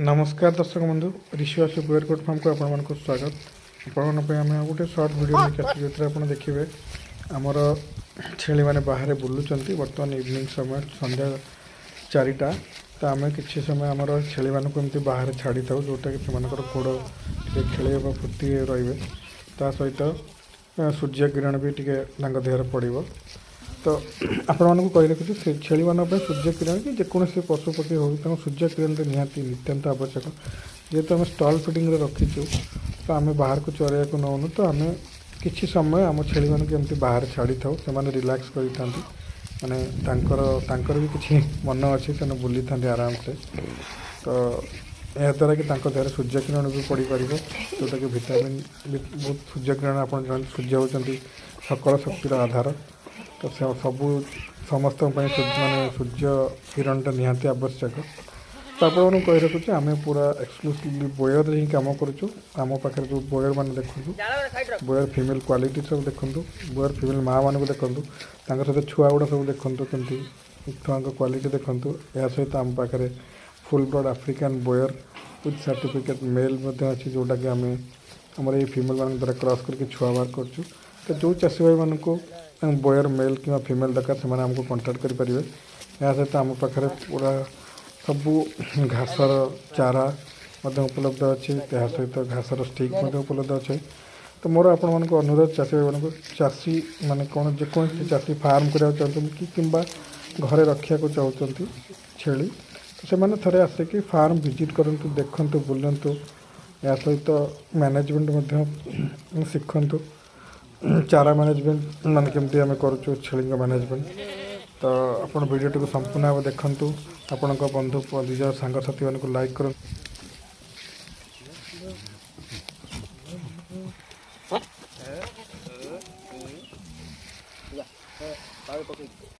नमस्कार दर्शक बंधु ऋषिवासी बुएरकोट फार्म को आपको स्वागत। आम गोटे सर्ट वीडियो लेकिन जो आप देखिए आमर छेली मैंने बाहर बुलूँ बर्तमान इवनिंग समय संध्या 4टा। तो आम कि समय आम छेली मानक एमती बाहर छाड़ी था जोटा कि गोड़ टे खेल फुर्ती रे सहित सूर्य किरण भी टे देहर पड़ो। तो आपण मानक कही रखुच्छे छेली मान सूर्य किरण कि जेकोसी पशु पक्षी हो सूर्य किरण निहाती नितांत आवश्यक। जेहेतु आम स्टल फिटिंग रखीचु तो आम बाहर को चरैया को नौनु तो आम कि समय आम छेली मान एमती बाहर छाड़ी था से रिलैक्स करते माने भी किसी मन अच्छी से बुली था आराम से। तो यह द्वारा कि देहर सूर्य किरण भी पड़ पार जोटा कि भिटामिन बहुत सूर्य किरण आप सूर्य होती सकल शक्तिर आधार। तो सबू समस्त माने सूर्य किरणटा निहाती आवश्यक। तो आप कही रखुच्छे आम पूरा एक्सक्लूसिवली बोयर ही कम करुँ। आम पाखे जो बोयर मैंने देखूँ बोयर फिमेल क्वालिटी सब देखूँ बोयर फिमेल माँ मानक देखूँ सहित छुआ गुड़ा सब देखूँ कमी छुआ क्वालिटी देखूँ। या सहित आम पाखे full blood African Boer with certificate male अच्छी जोटा कि आम आम ये फिमेल मान द्वारा क्रॉस करके छुआ बाहर करूँ। तो जो चाषी भाई मानक बोयर मेल कि फिमेल दरकार से आमको कंटाक्ट करेंगे। या सहित आम पाखे पूरा सबू घासर चारा उपलब्ध अच्छे सहित घासर स्टिक उपलब्ध अच्छे। तो मोर आपण मानक अनुरोध चाषी भाई मानक चाषी माने कौन जेकोसी चाषी फार्म करने चाहते कि घरे रखा चाहते छेली तो से थे आसिक फार्म विजिट करूँ देखूँ बुलतु। या सहित मैनेजमेंट शिखु चारा मैनेजमेंट मान केमती आम करुँ छेली मैनेजमेंट। तो आपण वीडियो को संपूर्ण भाव देखूँ आपण बंधु निज सांगसाथी मानक लाइक करूँ।